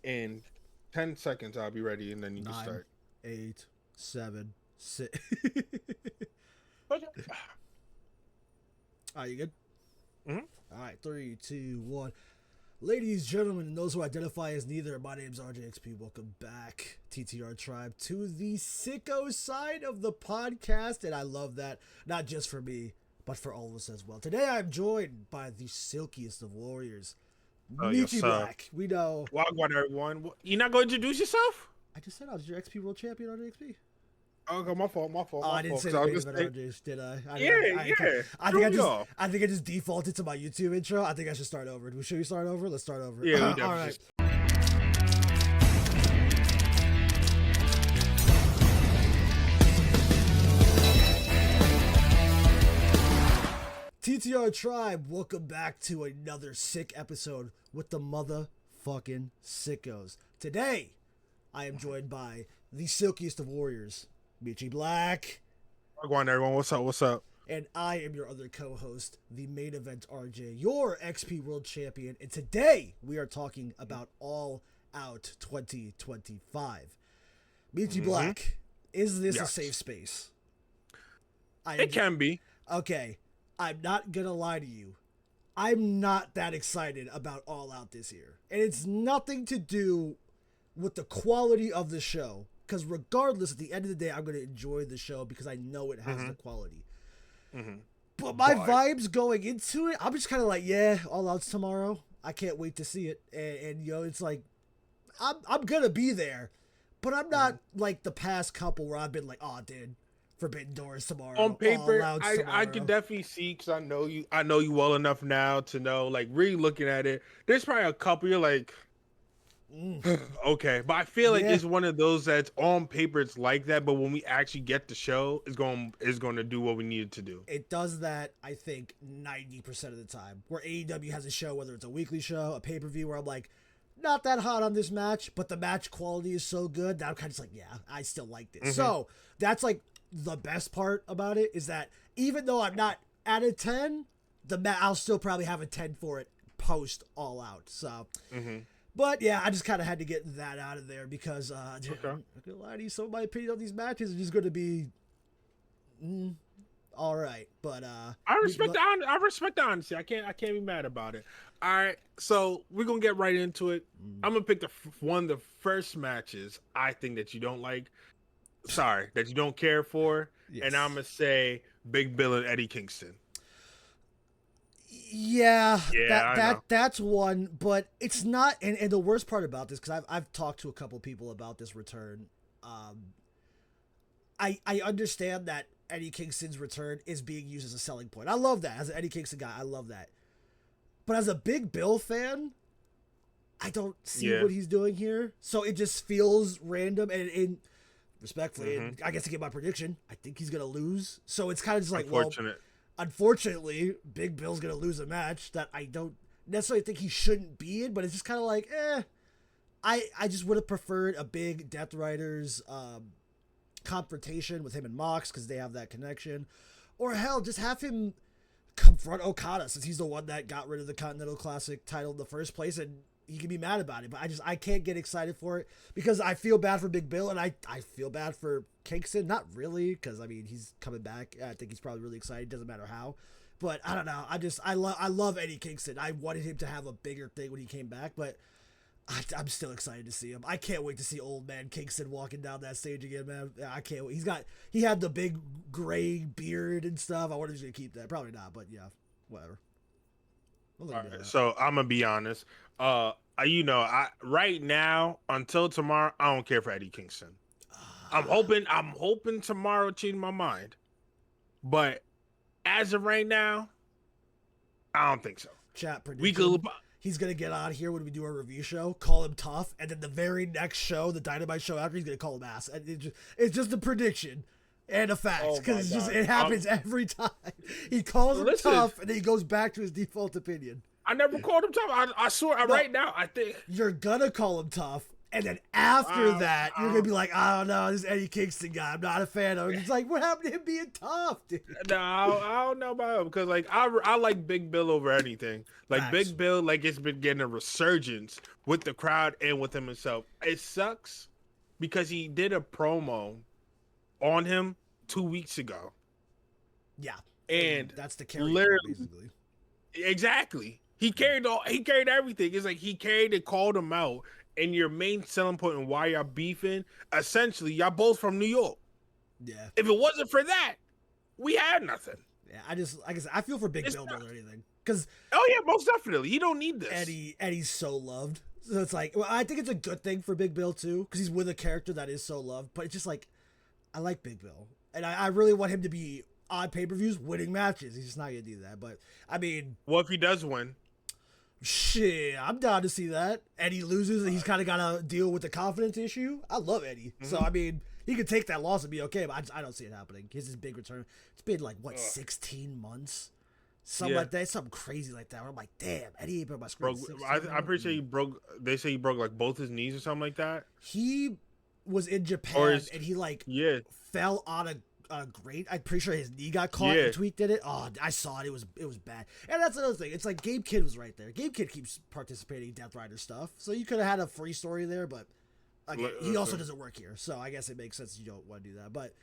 In 10 seconds, I'll be ready, and then you can 9, start. 8, 7, 6. Okay. Are you good? Mm-hmm. All right, 3, 2, 1. Ladies, gentlemen, and those who identify as neither, my name's RJXP. Welcome back, TTR Tribe, to the sicko side of the podcast, and I love that, not just for me, but for all of us as well. Today, I'm joined by the silkiest of warriors, Oh, yes, Meaty sir. Black. We know. Welcome, everyone. You're not going to introduce yourself? I just said I was your XP World Champion, RJXP. Okay, my fault, my fault, Oh, my I didn't fault. say 'Cause the I main was event, gonna say, RJ, did I? yeah. I think Threw me off. I think I just defaulted to my YouTube intro. I think I should start over. Should we start over? Let's start over. Yeah, we All definitely right. TTR Tribe, welcome back to another sick episode with the motherfucking sickos. Today, I am joined by the silkiest of warriors, Michi Black, Welcome, everyone. What's up? What's up? and I am your other co-host, the main event RJ, your XP World Champion, and today we are talking about All Out 2025. Michi Black, is this a Yes. safe space? It can be. Okay, I'm not gonna lie to you. I'm not that excited about All Out this year. And it's nothing to do with the quality of the show. Because regardless, at the end of the day, I'm going to enjoy the show because I know it has the quality. But my vibes going into it, I'm just kind of like, yeah, All Out's tomorrow. I can't wait to see it. And you know, it's like, I'm going to be there. But I'm not like the past couple where I've been like, oh, dude, Forbidden Doors tomorrow. On paper, All Out's I tomorrow. can definitely see, because I know you well enough now to know, like, really looking at it, there's probably a couple you're like, okay, but I feel like Yeah. it's one of those that's on paper it's like that, but when we actually get the show, it's going to do what we need it to do. It does that, I think, 90% of the time. Where AEW has a show, whether it's a weekly show, a pay-per-view, where I'm like, not that hot on this match, but the match quality is so good that I'm kind of just like, yeah, I still like this. So that's like the best part about it, is that even though I'm not at a 10, I'll still probably have a 10 for it post All Out. So, but yeah, I just kind of had to get that out of there because I'm not gonna lie to you, some of my opinion on these matches are just going to be all right. But I respect the honesty. I can't be mad about it. All right, so we're gonna get right into it. I'm gonna pick one of the first matches I think that you don't like. Sorry, that you don't care for, and I'm gonna say Big Bill and Eddie Kingston. Yeah, I know. that's one, but it's not. And the worst part about this, because I've talked to a couple people about this return. I understand that Eddie Kingston's return is being used as a selling point. I love that. As an Eddie Kingston guy, I love that. But as a Big Bill fan, I don't see what he's doing here. So it just feels random. And respectfully, and I guess to get my prediction, I think he's gonna lose. So it's kind of just like, unfortunately, Big Bill's gonna lose a match that I don't necessarily think he shouldn't be in, but it's just kind of like, I just would have preferred a big Death Riders confrontation with him and Mox, because they have that connection, or hell, just have him confront Okada, since he's the one that got rid of the Continental Classic title in the first place, and he can be mad about it. But I can't get excited for it because I feel bad for Big Bill, and I feel bad for Kingston. Not really, because I mean, he's coming back. I think he's probably really excited. Doesn't matter how. But I don't know. I love Eddie Kingston. I wanted him to have a bigger thing when he came back, but I'm still excited to see him. I can't wait to see old man Kingston walking down that stage again, man. I can't wait. He had the big gray beard and stuff. I wonder if he's gonna keep that. Probably not, but yeah, whatever. All right, so I'm gonna be honest. Right now until tomorrow, I don't care for Eddie Kingston. I'm hoping tomorrow changed my mind, but as of right now, I don't think so. Chat prediction. He's gonna get on here when we do our review show, call him tough, and then the very next show, the Dynamite show after, he's gonna call him ass. And it's just a prediction and a fact, because it happens every time. He calls him tough, and then he goes back to his default opinion. I never called him tough. I swear, right now, I think you're gonna call him tough, And then after that, you're gonna be like, I don't know, this Eddie Kingston guy, I'm not a fan of him. It's like, what happened to him being tough, dude? No, I don't know about him because like I like Big Bill over anything. Like Facts. Big Bill, like it's been getting a resurgence with the crowd and with him himself. It sucks because he did a promo on him 2 weeks ago. Yeah, And that's the carry literally, basically. exactly. He carried everything. It's like he carried and called him out. And your main selling point and why y'all beefing, essentially, y'all both from New York. Yeah. If it wasn't for that, we had nothing. Yeah, like I said, I feel for Big Bill more than anything. Because yeah, most definitely. He don't need this. Eddie's so loved. So it's like, well, I think it's a good thing for Big Bill too, because he's with a character that is so loved. But it's just like, I like Big Bill. And I really want him to be on pay-per-views winning matches. He's just not going to do that. But, I mean... Well, if he does win... Shit, I'm down to see that. Eddie loses and he's kind of got to deal with the confidence issue. I love Eddie. Mm-hmm. So, I mean, he could take that loss and be okay, but I don't see it happening. His big return. It's been like, 16 months? Something like that. Something crazy like that. Where I'm like, damn, Eddie ain't been on my screen. I'm pretty sure he broke, they say he broke like both his knees or something like that. He was in Japan and he fell on a grate. I'm pretty sure his knee got caught and tweaked in it. Oh, I saw it. It was bad. And that's another thing. It's like Gabe Kidd was right there. Gabe Kidd keeps participating in Death Rider stuff, so you could have had a free story there. But again, he also doesn't work here, so I guess it makes sense you don't want to do that. But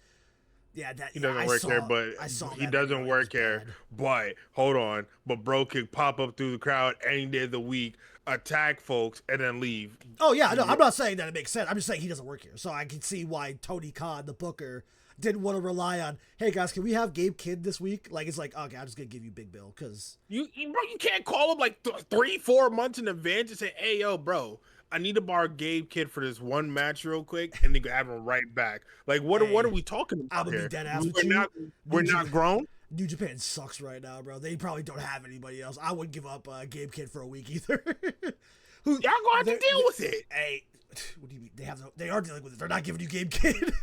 yeah, he doesn't work here, but he doesn't work here. But hold on, but bro could pop up through the crowd any day of the week, attack folks, and then leave. Oh yeah, no, I'm not saying that it makes sense. I'm just saying he doesn't work here, so I can see why Tony Khan, the booker, didn't want to rely on, hey guys, can we have Gabe Kidd this week? Like, it's like, okay, I'm just gonna give you Big Bill because you can't call him like 3-4 months in advance and say, hey yo, bro, I need to borrow Gabe Kidd for this one match real quick, and then have him right back. Like, what are we talking about? I'm gonna here? be dead ass with you. We're not grown. New Japan sucks right now, bro. They probably don't have anybody else. I wouldn't give up Gabe Kidd for a week either. Y'all gonna have to deal with it. Hey, what do you mean? They are dealing with it. They're not giving you Gabe Kidd.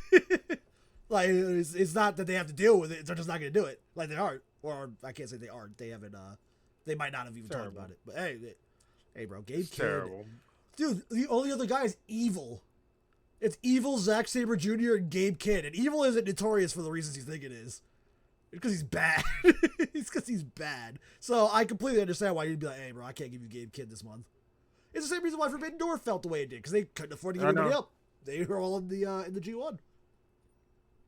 Like, it's not that they have to deal with it. They're just not going to do it. Like, they aren't. Or, I can't say they aren't. They haven't, they might not have even talked about it. But, hey, bro, Gabe Kidd. Terrible. Dude, the only other guy is Evil. It's Evil, Zack Sabre Jr., and Gabe Kidd. And Evil isn't notorious for the reasons you think it is. It's because he's bad. It's because he's bad. So, I completely understand why you'd be like, hey, bro, I can't give you Gabe Kidd this month. It's the same reason why Forbidden Door felt the way it did. Because they couldn't afford to get anybody up. They were all in the G1.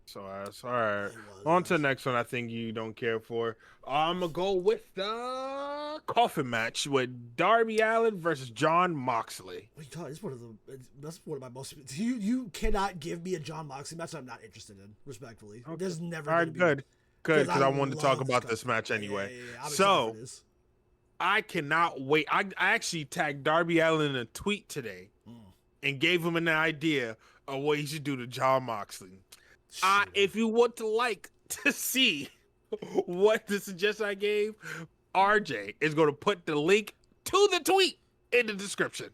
So that's all right. On to the next one. I think you don't care for. I'm gonna go with the coffin match with Darby Allin versus Jon Moxley. What are you talking? That's one of my most. You cannot give me a Jon Moxley match that I'm not interested in. Respectfully, okay. There's never. All right, good, because I wanted to talk about this match anyway. Yeah. So I cannot wait. I actually tagged Darby Allin in a tweet today and gave him an idea of what he should do to Jon Moxley. If you want to see what the suggestion I gave, RJ is going to put the link to the tweet in the description.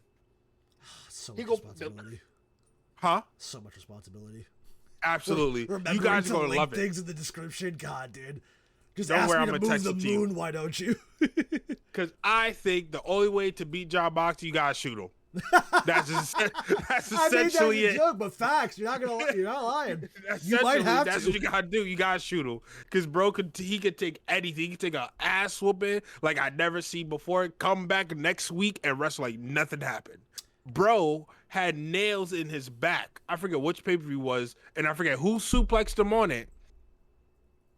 So much responsibility. So much responsibility. Absolutely. You guys are going to love it. Things in the description. God, dude. Just don't ask worry, me I'm to going to move text the it to moon. you. Why don't you? Because I think the only way to beat Jon Moxley, you got to shoot him. That's essentially it. Joke, but facts. You're not lying. You might have That's what you gotta do. You gotta shoot him because bro could take anything. He could take an ass whooping like I never seen before. Come back next week and wrestle like nothing happened. Bro had nails in his back. I forget which pay-per-view was, and I forget who suplexed him on it.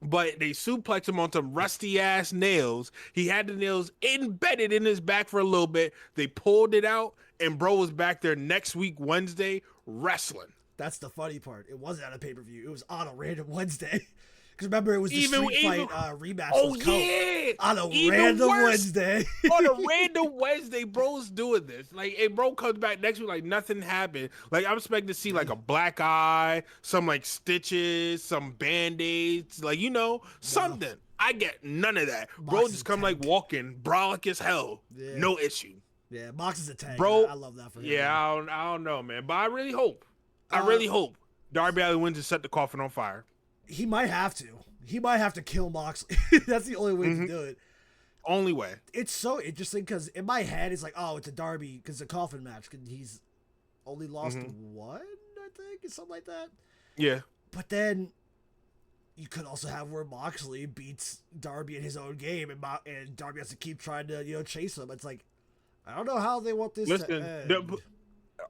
But they suplexed him on some rusty ass nails. He had the nails embedded in his back for a little bit. They pulled it out. And bro was back there next week, Wednesday, wrestling. That's the funny part. It wasn't on a pay-per-view. It was on a random Wednesday. Because remember, it was the Street Fight rematch. Oh, yeah. On a random Wednesday. On a random Wednesday, bro's doing this. Like, and bro comes back next week like nothing happened. Like, I'm expecting to see like a black eye, some like stitches, some Band-Aids, like, something. No. I get none of that. Bro just come like walking, brolic as hell. Yeah. No issue. Yeah, Mox is a tank. Bro, I love that for him. Yeah, I don't know, man. But I really hope. Darby Allin wins and set the coffin on fire. He might have to. He might have to kill Moxley. That's the only way to do it. Only way. It's so interesting because in my head, it's like, oh, it's a Darby because it's a coffin match. only lost one, I think, something like that. Yeah. But then you could also have where Moxley beats Darby in his own game, and Darby has to keep trying to chase him. It's like, I don't know how they want this to end.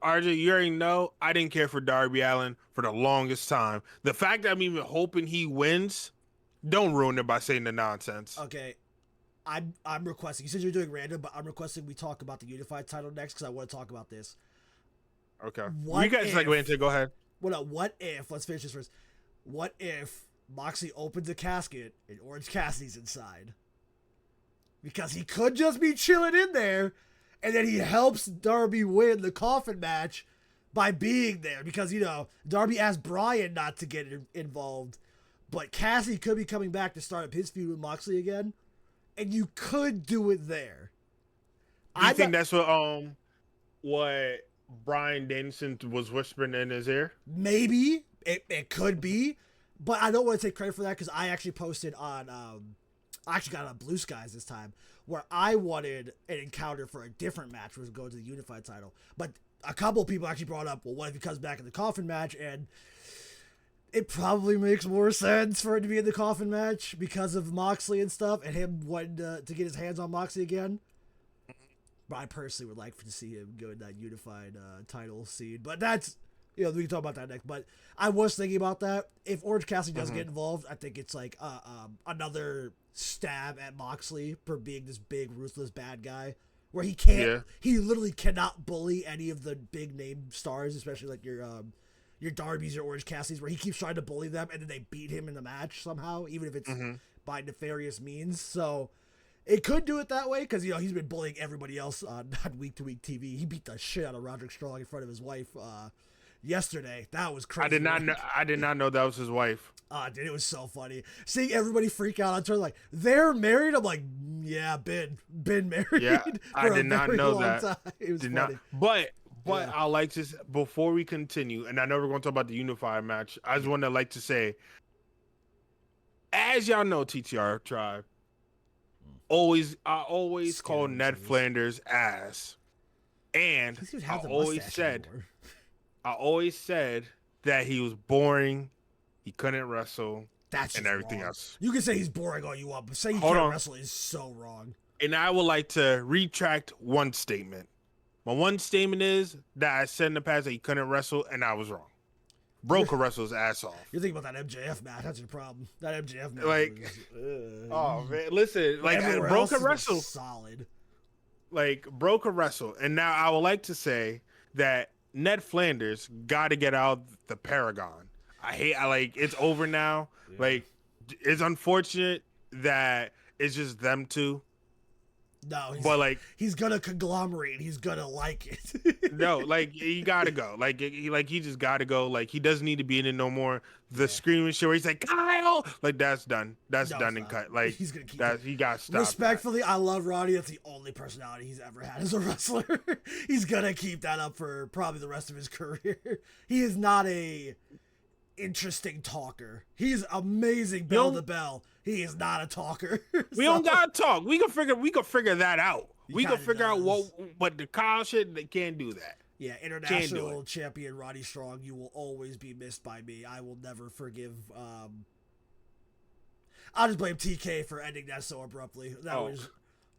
RJ, you already know I didn't care for Darby Allin for the longest time. The fact that I'm even hoping he wins, don't ruin it by saying the nonsense. Okay, I'm requesting. You said you're doing random, but I'm requesting we talk about the unified title next because I want to talk about this. Okay. You guys like wait until go ahead. What if? Let's finish this first. What if Moxley opens a casket and Orange Cassidy's inside? Because he could just be chilling in there, and then he helps Darby win the coffin match by being there. Because, Darby asked Bryan not to get involved, but Cassidy could be coming back to start up his feud with Moxley again, and you could do it there. I think that's what Bryan Danielson was whispering in his ear? Maybe. It could be. But I don't want to take credit for that because I actually posted on... I actually got on Blue Skies this time, where I wanted an encounter for a different match, was going to the unified title. But a couple of people actually brought up, well, what if he comes back in the coffin match? And it probably makes more sense for it to be in the coffin match because of Moxley and stuff, and him wanting to get his hands on Moxley again. But I personally would like to see him go in that unified title scene. But that's, we can talk about that next. But I was thinking about that. If Orange Cassidy does get involved, I think it's like another stab at Moxley for being this big, ruthless bad guy. Where he can't, he literally cannot bully any of the big name stars, especially like your Darbys, your Orange Cassidys, where he keeps trying to bully them and then they beat him in the match somehow, even if it's by nefarious means. So it could do it that way because, he's been bullying everybody else on week-to-week TV. He beat the shit out of Roderick Strong in front of his wife yesterday. That was crazy. I did not know that was his wife. Dude, it was so funny. Seeing everybody freak out on Twitter like, they're married? I'm like, yeah, been married. Yeah, I did not know that. Time. It was funny. But I like to, before we continue, and I know we're going to talk about the unified match, I just want to like to say, as y'all know, TTR Tribe, I always call Ned Flanders ass. And I always said that he was boring, he couldn't wrestle, and everything else. You can say he's boring all you want, but saying he can't wrestle is so wrong. And I would like to retract one statement. My one statement is that I said in the past that he couldn't wrestle, and I was wrong. Bro could wrestle his ass off. You're thinking about that MJF match. That's your problem. That MJF match oh, man. Listen, Bro could wrestle. Solid. Bro could wrestle. And now I would like to say that Ned Flanders got to get out the Paragon. It's over now. Yeah. It's unfortunate that it's just them two. No, he's gonna conglomerate. He's gonna like it. No, he gotta go. He just gotta go. He doesn't need to be in it no more. The screaming shit where he's like, Kyle, that's done. That's done and cut. He's gonna keep that. He got stopped. Respectfully, I love Roddy. That's the only personality he's ever had as a wrestler. He's gonna keep that up for probably the rest of his career. He is not a interesting talker. He's amazing bell to bell. He is not a talker. We don't gotta talk. We can figure that out. We can figure out what the Kyle shit. They can't do that. Yeah, international champion Roddy Strong, you will always be missed by me. I will never forgive. I'll just blame TK for ending that so abruptly. That was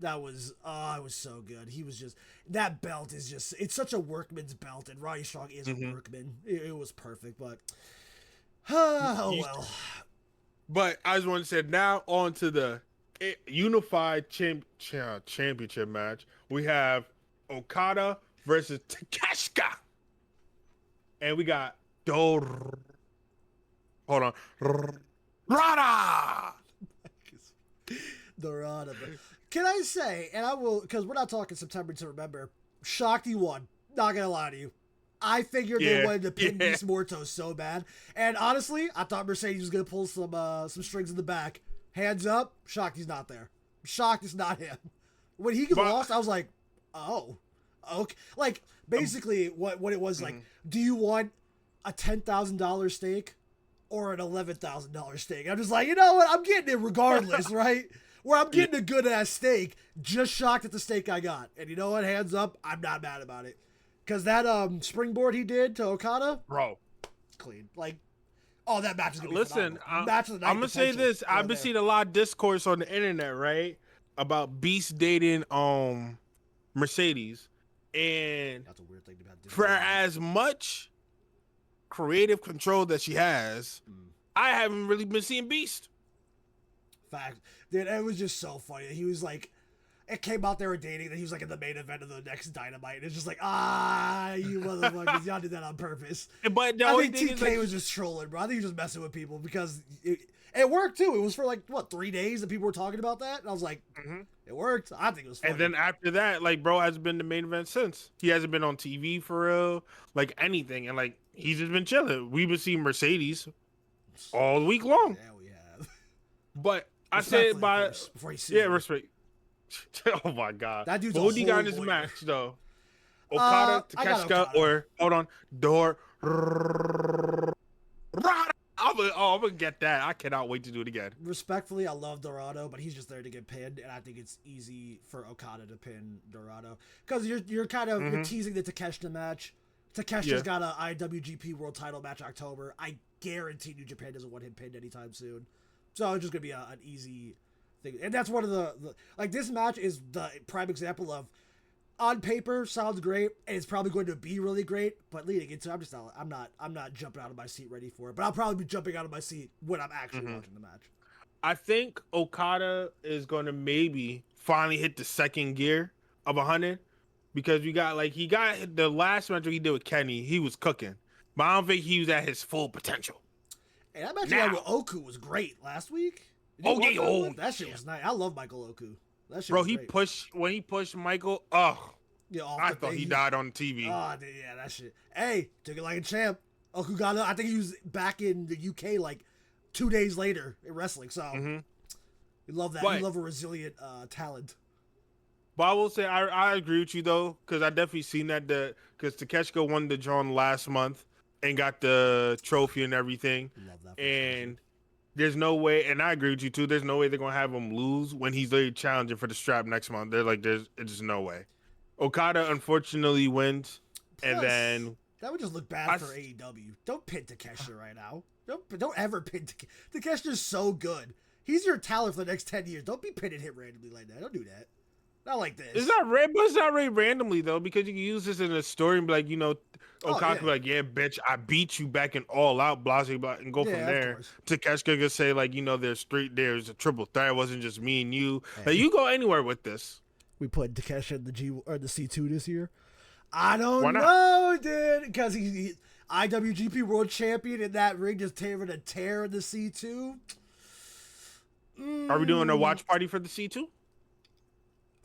it was so good. He was just, that belt is just, it's such a workman's belt, and Roddy Strong is a workman. It was perfect, but well. But I just want to say, now on to the unified championship match. We have Okada versus Takeshita. And we got Dorada. Dorada. Can I say, and I will, because we're not talking September to remember, Shakti won. Not going to lie to you. I figured they wanted to pin Beast Morto so bad. And honestly, I thought Mercedes was going to pull some strings in the back. Hands up, Shakti's not there. Shakti's not him. When he lost, I was like, oh, okay. Basically, what it was do you want a $10,000 steak or an $11,000 steak? I'm just like, you know what? I'm getting it regardless, right? Where I'm getting a good ass steak, just shocked at the steak I got. And you know what? Hands up, I'm not mad about it. Because that springboard he did to Okada, bro. clean. Like, oh, that match is gonna be Listen, match of the night. I'm gonna say this. Right I've been seeing a lot of discourse on the internet, right, about Beast dating Mercedes, and that's a weird thing to have. For as much creative control that she has, I haven't really been seeing Beast. Fact, dude, it was just so funny. He was like, it came out they were dating, and he was like in the main event of the next Dynamite. And it's just like, you motherfuckers, y'all did that on purpose. But the I only think thing TK is, was just trolling, bro. I think he was just messing with people because it worked too. It was for like what 3 days that people were talking about that, and I was like, it worked. I think it was funny. And then after that, like, bro hasn't been the main event since. He hasn't been on TV for real, like anything, and like he's just been chilling. We've been seeing Mercedes all week long. Yeah, we have. But I said by before he sued me. respect. Oh my god, that dude's who a do you got in this lawyer. match though? Okada, Takeshita, or hold on, I'm gonna get that. I cannot wait to do it again. Respectfully, I love Dorado, but he's just there to get pinned, and I think it's easy for Okada to pin Dorado because you're kind of you're teasing the Takeshita match. Takeshia's got an IWGP World Title match October. I guarantee New Japan doesn't want him pinned anytime soon, so it's just gonna be an easy thing. And that's one of the like this match is the prime example of on paper sounds great, and it's probably going to be really great. But leading into, I'm not jumping out of my seat ready for it. But I'll probably be jumping out of my seat when I'm actually watching the match. I think Okada is going to maybe finally hit the second gear of 100 because he got the last match he did with Kenny, he was cooking, but I don't think he was at his full potential. And that match he had with Oku was great last week. That shit was nice. I love Michael Oku. Bro, he pushed Michael. Oh, yeah, I thought he died on TV. Oh, yeah, that shit. Hey, took it like a champ. Okugana, I think he was back in the UK like 2 days later in wrestling. So we love that. We love a resilient talent. But I will say I agree with you though, because I definitely seen that because Takeshita won the John last month and got the trophy and everything. Love that. And there's no way, and I agree with you too. There's no way they're gonna have him lose when he's literally challenging for the strap next month. They're like, there's just no way. Okada unfortunately wins, and then that would just look bad for AEW. Don't pin Takeshita right now. Don't ever pin Takeshita. Takeshita's so good. He's your talent for the next 10 years. Don't be pinning him randomly like that. Don't do that. Not like this. It's not really randomly though, because you can use this in a story and be like, Okada be like, yeah, bitch, I beat you back in All Out, blah, blah, and go from there. Takeshita could say like, there's a triple threat. It wasn't just me and you. Hey. Like, you go anywhere with this. We put Takeshita in the the C2 this year. I don't know, dude, because he's IWGP World Champion in that ring, just tearing a tear in the C2. Are we doing a watch party for the C2?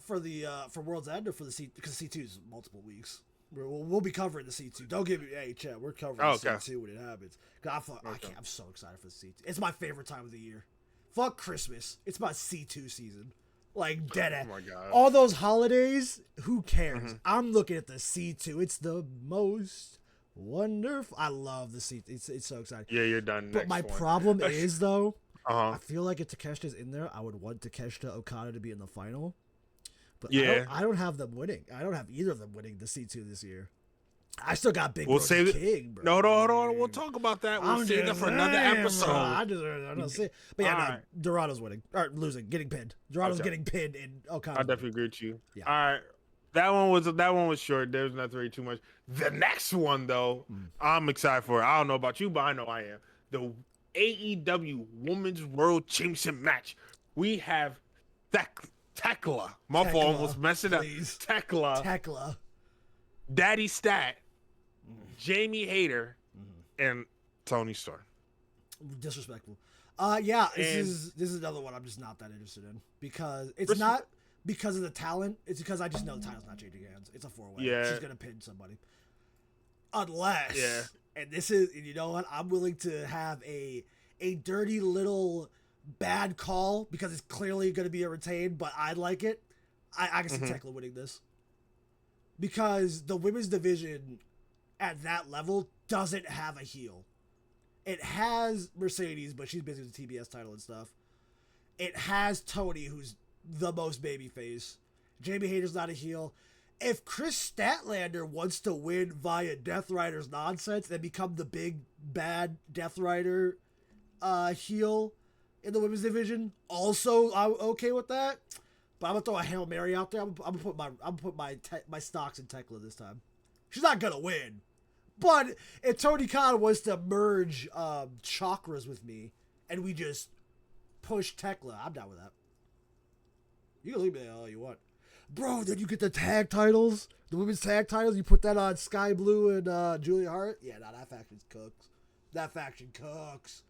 For World's End or for the C? Because C2 is multiple weeks. We'll be covering the C2. Don't give me, hey, chat. We're covering the C2 when it happens. I'm so excited for the C2. It's my favorite time of the year. Fuck Christmas. It's my C2 season. Like, dead ass. Oh my God. All those holidays, who cares? I'm looking at the C2. It's the most wonderful. I love the C2. It's so exciting. Yeah, you're done. But my problem is, though, I feel like if Takeshita's in there, I would want Takeshita Okada to be in the final. But yeah, I don't have them winning. I don't have either of them winning the C2 this year. I still got Big King, bro. No, hold on. We'll talk about that. We'll save that for another episode. I don't see. But yeah, right. Dorado's winning. Or losing, getting pinned. Dorado's getting pinned in Okada. I definitely agree with you. Yeah. All right. That one was short. There was not really too much. The next one, though, I'm excited for it. I don't know about you, but I know I am. The AEW Women's World Championship match. We have Tekla. My fault, almost messing up. Tekla. Daddy Stat. Jamie Hayter. And Tony Storm. Disrespectful. This is another one I'm just not that interested in. Because it's not because of the talent. It's because I just know the title's not changing hands. It's a 4-way. Yeah. She's going to pin somebody. Unless. Yeah. And this is, and you know what? I'm willing to have a dirty little bad call because it's clearly going to be a retain, but I like it. I can see Tekla winning this. Because the women's division at that level doesn't have a heel. It has Mercedes, but she's busy with the TBS title and stuff. It has Tony, who's the most babyface. Jamie Hayter's not a heel. if Chris Statlander wants to win via Death Rider's nonsense and become the big bad Death Rider heel in the women's division, also I'm okay with that. But I'm gonna throw a Hail Mary out there. I'm gonna put my stocks in Tekla this time. She's not gonna win, but if Tony Khan wants to merge chakras with me and we just push Tekla, I'm down with that. You can leave me all you want, bro. Then you get the tag titles, the women's tag titles. You put that on Sky Blue and Julia Hart. Yeah, nah, that faction cooks. That faction cooks.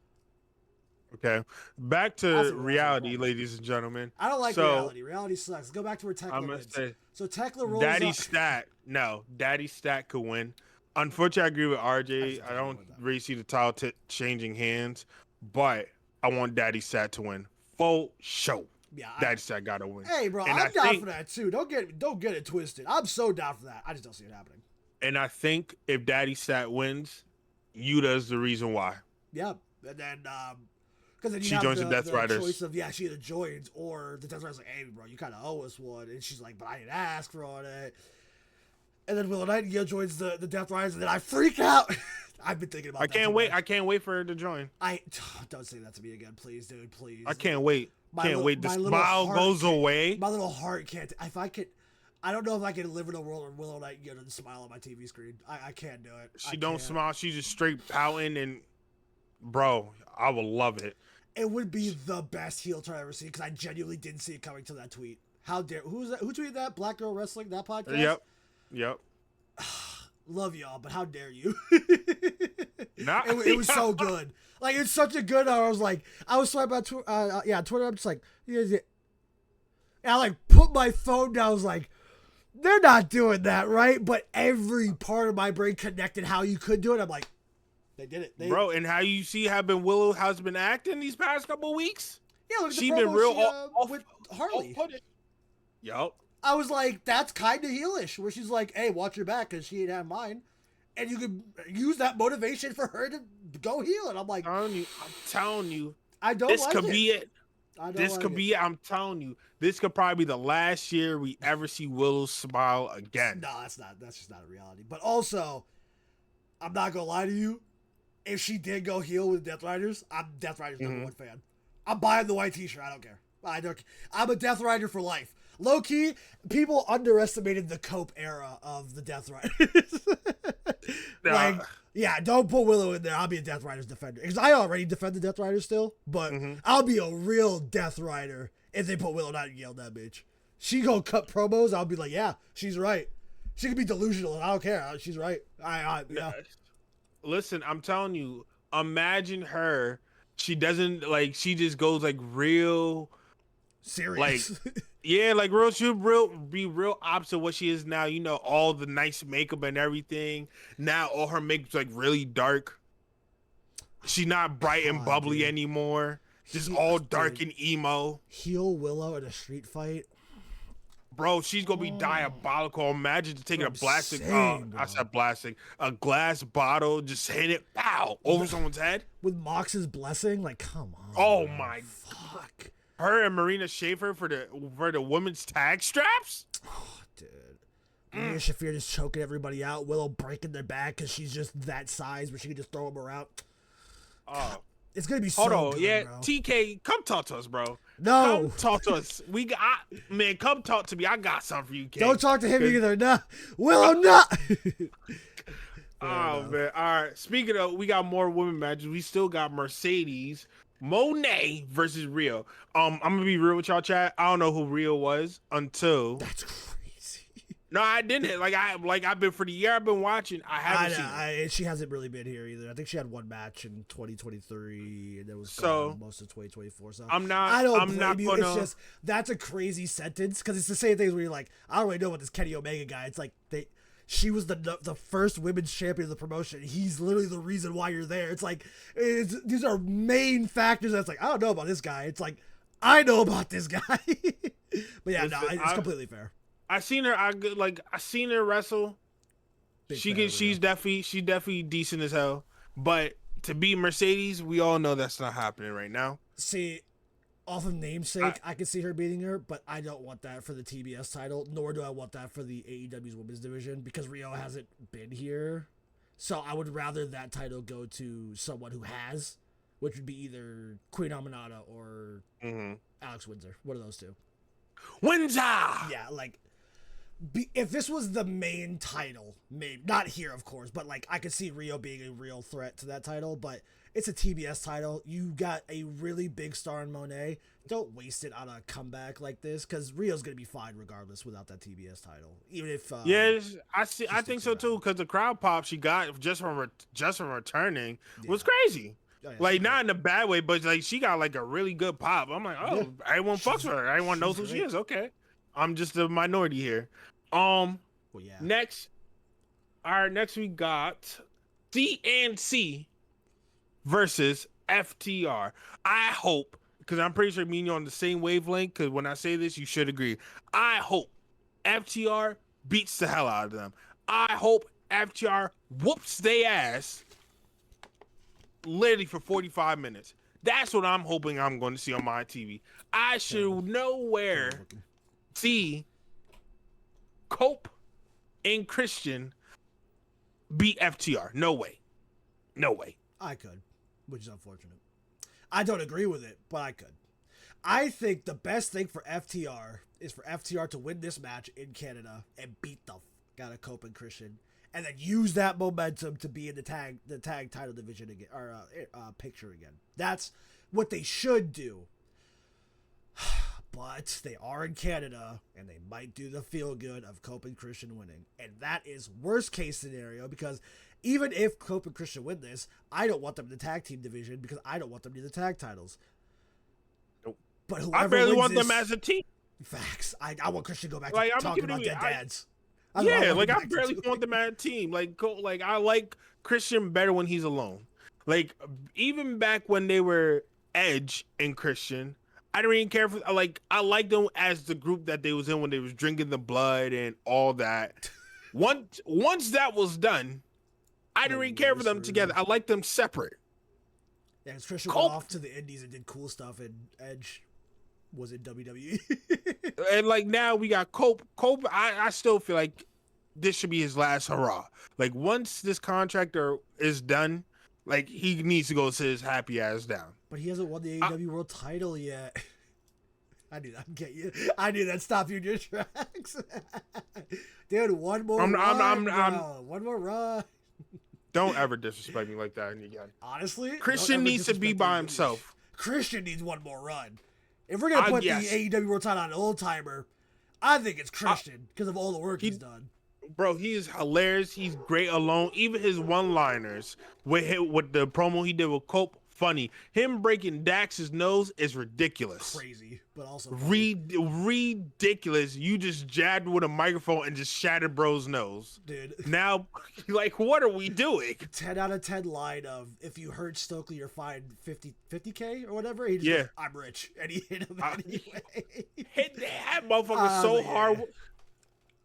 Okay, back to reality, ladies and gentlemen. I don't like reality. Reality sucks. Go back to where Tekla wins. So Tekla rolls Daddy Stat. No, Daddy Stat could win. Unfortunately, I agree with RJ. I don't really see the title changing hands, but I want Daddy Stat to win. Full show. Yeah, Daddy Stat gotta win. Hey, bro, I'm down for that too. Don't get it twisted. I'm so down for that. I just don't see it happening. And I think if Daddy Stat wins, Yuta's the reason why. Yep, and then because then she joins the Death Riders. Choice of she either joins or the Death Riders like, hey, bro, you kind of owe us one, and she's like, but I didn't ask for all that. And then Willow Nightingale joins the Death Riders, and then I freak out. I've been thinking about. I can't wait. I can't wait for her to join. Don't say that to me again, please, dude. Please. I can't wait. Can't wait. The smile goes away. My little heart can't. If I could, I don't know if I can live in a world where Willow Nightingale doesn't smile on my TV screen. I can't do it. She don't smile. She's just straight pouting, and bro, I will love it. It would be the best heel turn I've ever seen because I genuinely didn't see it coming to that tweet. How dare who tweeted that? Black Girl Wrestling, that podcast? Yep. Love y'all, but how dare you? Not, it was so good. Like it's such a good. I was swiping on Twitter. I'm just like, and I like put my phone down. I was like, they're not doing that, right? But every part of my brain connected how you could do it. I'm like, they did it, bro. And how you see how Willow has been acting these past couple of weeks? Yeah, look at she been real with Harley. Yup. I was like, that's kind of heelish, where she's like, hey, watch your back because she ain't had mine. And you could use that motivation for her to go heel. And I'm like, I'm telling you. I don't this like could it. be it. This could be it. I'm telling you. This could probably be the last year we ever see Willow smile again. No, that's just not a reality. But also, I'm not going to lie to you. If she did go heel with Death Riders, I'm Death Riders number one fan. I'm buying the white t-shirt. I don't care. I'm a Death Rider for life. Low key, people underestimated the Cope era of the Death Riders. Don't put Willow in there. I'll be a Death Riders defender because I already defend the Death Riders still, but I'll be a real Death Rider if they put Willow Nightingale in that bitch. She go cut promos. I'll be like, yeah, she's right. She could be delusional. I don't care. She's right. Yeah. Listen, I'm telling you. Imagine her. She doesn't she just goes real serious. She'll be real opposite what she is now. You know, all the nice makeup and everything. Now all her makeup's really dark. She's not bright and bubbly anymore. Just all dark and emo. Heel Willow in a street fight. Bro, she's gonna be diabolical. Imagine taking a glass bottle, just hitting it, pow, over someone's head. With Mox's blessing? Come on. Oh my fuck. Her and Marina Shafir for the women's tag straps? Oh, dude. Marina Shafir just choking everybody out. Willow breaking their back because she's just that size where she can just throw them around. It's going to be so good, bro. TK, come talk to us, bro. No. Come talk to us. Come talk to me. I got something for you, King. Don't talk to him either. No. Willow, no. Man. All right. Speaking of, we got more women matches. We still got Mercedes Monet versus Rio. I'm gonna be real with y'all, chat. I don't know who Rio was until. That's crazy. No, I didn't. I've been for the year I've been watching. I haven't seen. She hasn't really been here either. I think she had one match in 2023, and it was most of 2024. So I'm not blame you. It's just that's a crazy sentence because it's the same thing where you're like, I don't really know about this Kenny Omega guy. It's like she was the first women's champion of the promotion. He's literally the reason why you're there. It's like these are main factors. That's like I don't know about this guy. It's like I know about this guy. But yeah, it's completely fair. I seen her wrestle. She's definitely decent as hell. But to be Mercedes, we all know that's not happening right now. See, Off of namesake, I can see her beating her, but I don't want that for the TBS title, nor do I want that for the AEW's women's division, because Rio hasn't been here. So I would rather that title go to someone who has, which would be either Queen Aminata or Alex Windsor. One of those two. Windsor! Yeah, like, if this was the main title, maybe, not here, of course, but, like, I could see Rio being a real threat to that title, but it's a TBS title. You got a really big star in Monet. Don't waste it on a comeback like this, because Rio's going to be fine regardless without that TBS title. Even if yes, I think so too, because the crowd pop she got just from returning was crazy. Oh, yeah, like not in a bad way, but like she got like a really good pop. I'm like, oh, everyone fucks with her. Everyone knows who she is. Okay, I'm just a minority here. Well, yeah. Next we got CNC versus FTR. I hope, because I'm pretty sure me and you on the same wavelength, because when I say this, you should agree. I hope FTR beats the hell out of them. I hope FTR whoops their ass literally for 45 minutes. That's what I'm hoping I'm going to see on my TV. I should nowhere see Cope and Christian beat FTR. No way. No way. I could, which is unfortunate. I don't agree with it, but I could. I think the best thing for FTR is for FTR to win this match in Canada and beat the out of Cope and Christian, and then use that momentum to be in the tag title division again, or picture again. That's what they should do. But they are in Canada, and they might do the feel good of Cope and Christian winning, and that is worst case scenario, because even if Cope and Christian win this, I don't want them in the tag team division, because I don't want them in the tag titles. Nope. But whoever I barely want this, them as a team. Facts. I want Christian to go back to talking about dead dads. I barely want them as a team. Like I like Christian better when he's alone. Like even back when they were Edge and Christian, I didn't even care for I liked them as the group that they was in when they was drinking the blood and all that. Once that was done, I didn't really care for them together. I liked them separate. Yeah, because Christian went off to the Indies and did cool stuff, and Edge was in WWE. And like now we got Cope. Cope, I still feel like this should be his last hurrah. Like once this contractor is done, like he needs to go sit his happy ass down. But he hasn't won the AEW World Title yet. I knew that would get you. I knew that'd stop you in your tracks. Dude, one more run. One more run. Don't ever disrespect me like that again. Honestly, Christian needs to be by himself. Christian needs one more run. If we're gonna put the AEW World Title on an old timer, I think it's Christian because of all the work he's done. Bro, he is hilarious. He's great alone. Even his one-liners with the promo he did with Cope, funny. Him breaking Dax's nose is ridiculous. Crazy, but also ridiculous. You just jabbed with a microphone and just shattered bro's nose. Dude. Now, like, what are we doing? 10 out of 10 line of, if you hurt Stokely, you're fined $50K or whatever. He just goes, I'm rich. And he hit him anyway. Hit that motherfucker so hard.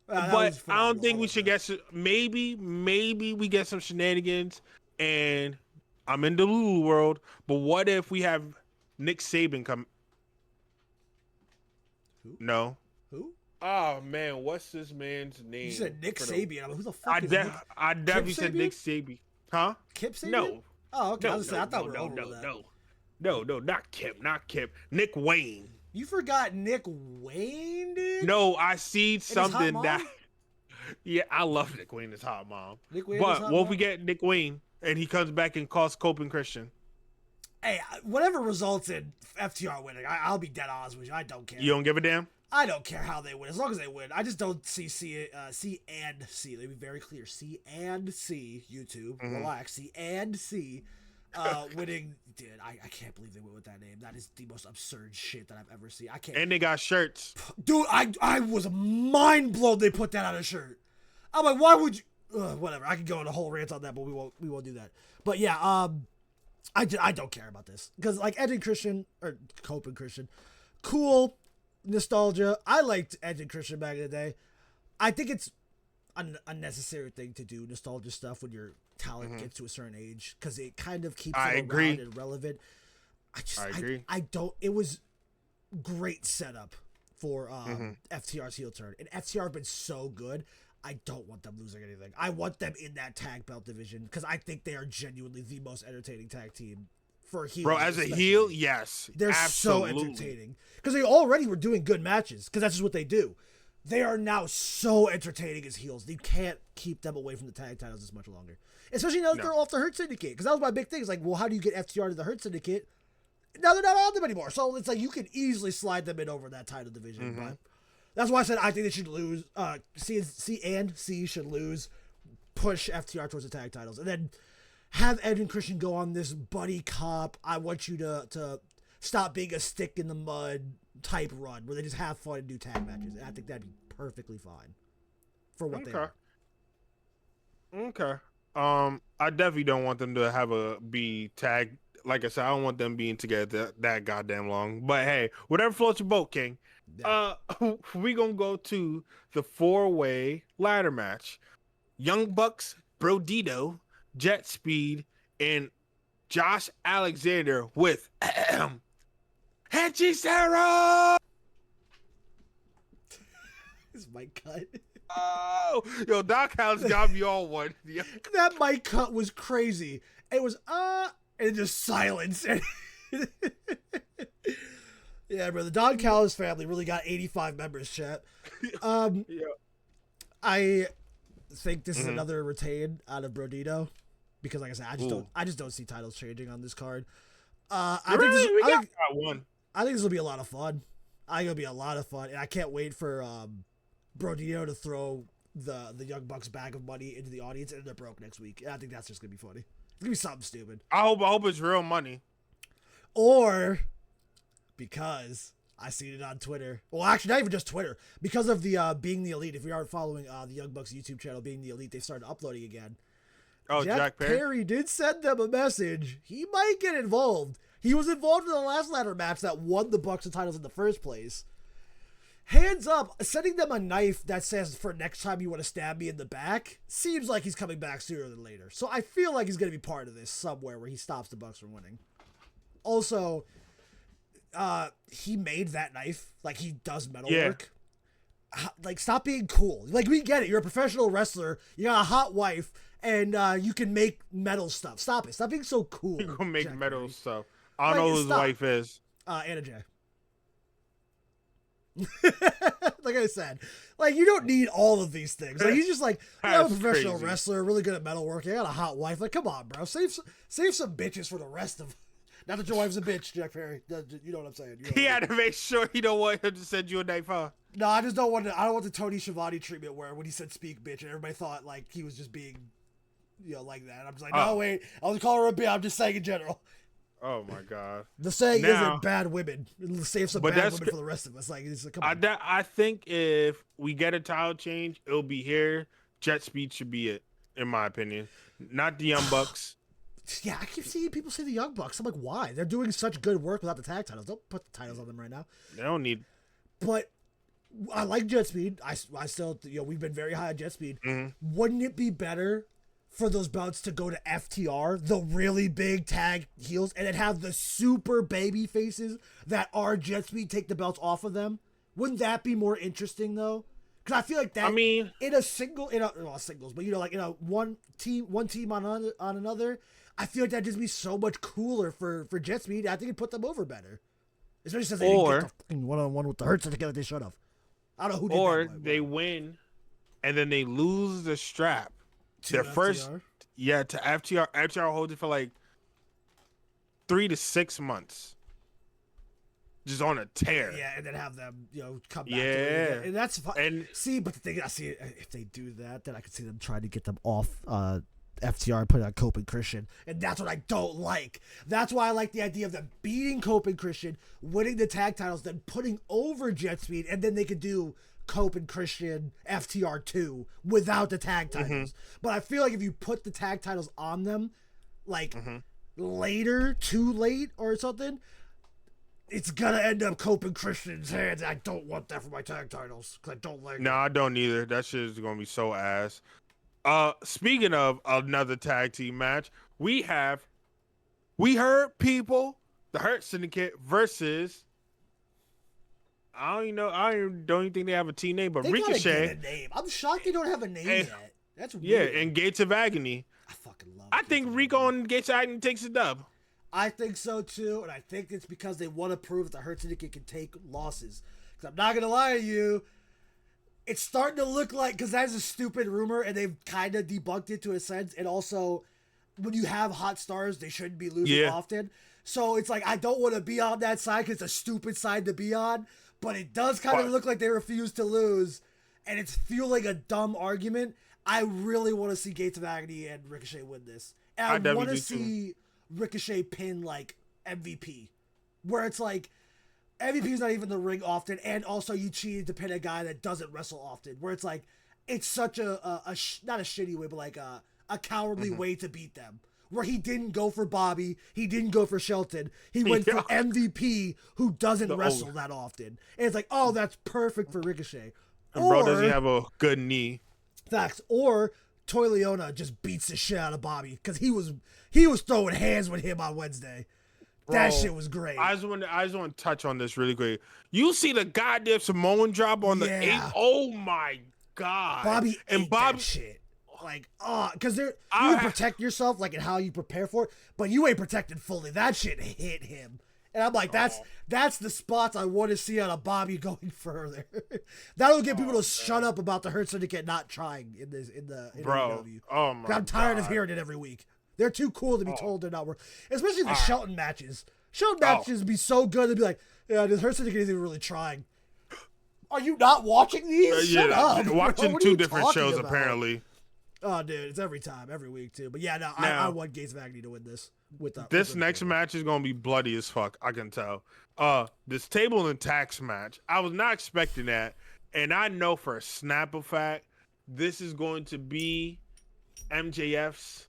But I don't think we should get maybe we get some shenanigans, and I'm in the Lulu world. But what if we have Nick Saban come? Who? No. Who? Oh man, what's this man's name? You said Nick Saban. I'm like, who the fuck is Nick? I definitely said Nick Saban. Huh? Kip Saban? No. Oh, okay. I thought we were over that. No, not Kip. Nick Wayne. You forgot Nick Wayne, dude? No, I see something that. Yeah, I love Nick Wayne as Hot Mom. But what if we get Nick Wayne and he comes back and calls Cope and Christian? Hey, whatever results in FTR winning, I'll be dead honest with you. I don't care. You don't give a damn? I don't care how they win, as long as they win. I just don't see C and C. Let me be very clear. C and C, YouTube. Relax. C and C. Winning, dude, I can't believe they went with that name. That is the most absurd shit that I've ever seen. I can't. And they got shirts, dude. I was mind blown they put that on a shirt. I'm like, why would you? Whatever. I could go on a whole rant on that, but we won't do that. But yeah, I don't care about this because like Edge and Christian or Cope and Christian, cool nostalgia. I liked Edge and Christian back in the day. I think it's an unnecessary thing to do nostalgia stuff when your talent gets to a certain age because it kind of keeps it around and relevant. I agree. I don't. It was great setup for FTR's heel turn. And FTR have been so good. I don't want them losing anything. I want them in that tag belt division because I think they are genuinely the most entertaining tag team for heels. Bro, as especially. a heel, yes. They're absolutely. so entertaining because they already were doing good matches because that's just what they do. They are now so entertaining as heels. You can't keep them away from the tag titles as much longer. Especially now that they're off the Hurt Syndicate. Because that was my big thing. It's like, well, how do you get FTR to the Hurt Syndicate? Now they're not on them anymore. So it's like you can easily slide them in over that title division. Mm-hmm. But that's why I said I think they should lose. C and C should lose. Push FTR towards the tag titles. And then have Edge and Christian go on this buddy cop. I want you to stop being a stick in the mud type run where they just have fun and do tag matches. And I think that'd be perfectly fine for what they are. Okay. I definitely don't want them to be tagged. Like I said, I don't want them being together that goddamn long. But hey, whatever floats your boat, King. Yeah. We gonna go to the 4-way ladder match. Young Bucks, Brodito, Jet Speed, and Josh Alexander with Hechicero. His mic cut. Oh, yo, Doc House got me all one. That mic cut was crazy. It was and just silence. Yeah, bro. The Don Callis family really got 85 members, chat. Yeah. I think this is another retain out of Brodito because, like I said, I just don't see titles changing on this card. I think this will be a lot of fun. I think it'll be a lot of fun, and I can't wait for Brodito to throw the Young Bucks bag of money into the audience and they're broke next week. And I think that's just gonna be funny. It's gonna be something stupid. I hope it's real money. Or because I seen it on Twitter. Well, actually, not even just Twitter. Because of the Being the Elite. If we aren't following the Young Bucks YouTube channel, Being the Elite, they started uploading again. Oh, Jack Perry did send them a message. He might get involved. He was involved in the last ladder match that won the Bucks the titles in the first place. Hands up, sending them a knife that says, for next time you want to stab me in the back, seems like he's coming back sooner than later. So I feel like he's going to be part of this somewhere where he stops the Bucks from winning. Also, he made that knife. Like, he does metal work. Like, stop being cool. Like, we get it. You're a professional wrestler. You got a hot wife, and you can make metal stuff. Stop it. Stop being so cool. You can make metal stuff. I don't know who his wife is. Anna Jay. Like I said, like, you don't need all of these things. Like, he's just like, I'm a professional wrestler, really good at metalworking. I got a hot wife. Like, come on, bro. Save some bitches for the rest of. Not that your wife's a bitch, Jack Perry. You know what I'm saying. He had to make sure he don't want him to send you a knife, huh? No, I just don't want to. I don't want the Tony Schiavone treatment where when he said "speak, bitch" and everybody thought like he was just being, like that. I'm just like, no, wait. I was calling her a bitch. I'm just saying in general. Oh my god. The saying isn't bad women. It'll save some bad women for the rest of us. Like, come on. I think if we get a title change, it'll be here. Jet Speed should be it, in my opinion. Not the Young Bucks. Yeah, I keep seeing people say the Young Bucks. I'm like, why? They're doing such good work without the tag titles. Don't put the titles on them right now. They don't need. But I like Jet Speed. I still, we've been very high on Jet Speed. Mm-hmm. Wouldn't it be better for those belts to go to FTR, the really big tag heels, and then have the super baby faces that are Jet Speed take the belts off of them? Wouldn't that be more interesting though? Because I feel like that. I mean, in a singles, but like in a one team on another, I feel like that'd just be so much cooler for Jet Speed. I think it'd put them over better, especially since they didn't get the fucking one-on-one with the Hurt Syndicate that they should have. I don't know who did that. Or they win, and then they lose the strap. Their first, to FTR. FTR holds it for like 3 to 6 months, just on a tear. Yeah, and then have them, come back. Yeah, and that's fine. And see, but the thing I see, if they do that, then I could see them trying to get them off FTR and put on Cope and Christian, and that's what I don't like. That's why I like the idea of them beating Cope and Christian, winning the tag titles, then putting over Jet Speed, and then they could do Cope and Christian FTR 2 without the tag titles. But I feel like if you put the tag titles on them, like later, too late or something, it's gonna end up Cope and Christian's hands. I don't want that for my tag titles because I don't like. No, I don't either. That shit is gonna be so ass. Speaking of another tag team match, we Hurt People, the Hurt Syndicate versus I don't even know. Don't even think they have a team name, but They gotta Ricochet. get a name. I'm shocked they don't have a name And, yet. That's yeah, weird. and Gates of Agony. I fucking love. I think Rico and Gates of Agony takes the dub. I think so too, and I think it's because they want to prove that the Hurt Syndicate can take losses. Because I'm not gonna lie to you, it's starting to look like, because that's a stupid rumor, and they've kind of debunked it to a sense. And also, when you have hot stars, they shouldn't be losing often. So it's like, I don't want to be on that side because it's a stupid side to be on, but it does kind of look like they refuse to lose, and it's fueling a dumb argument. I really want to see Gates of Agony and Ricochet win this. And I want to see Ricochet pin like MVP, where it's like MVP is not even the ring often, and also you cheated to pin a guy that doesn't wrestle often, where it's like it's such a not a shitty way, but like a cowardly way to beat them, where he didn't go for Bobby, he didn't go for Shelton, he went for MVP, who doesn't wrestle that often, and it's like, oh, that's perfect for Ricochet. And bro doesn't have a good knee. Facts. Or Toy Leona just beats the shit out of Bobby because he was throwing hands with him on Wednesday. That shit was great. I just want to touch on this really quick. You see the goddamn Samoan drop on the 8? Oh my god! Bobby ate that shit. Like, because you can protect yourself, like in how you prepare for it, but you ain't protected fully. That shit hit him, and I'm like, that's the spots I want to see out of Bobby going further. That'll get people to shut up about the Hurt Syndicate not trying in AEW. Oh my! I'm tired of hearing it every week. They're too cool to be told they're not working. Especially the Shelton matches. Shelton matches be so good. They'd be like, yeah, the Hurt Syndicate isn't really trying. Are you not watching these? Shut up. Watching two different shows, apparently. Oh, dude, it's every time, every week, too. But yeah, no, I want Gates of Agony to win this. This next match is going to be bloody as fuck, I can tell. This table and tax match, I was not expecting that. And I know for a snap of fact, this is going to be MJF's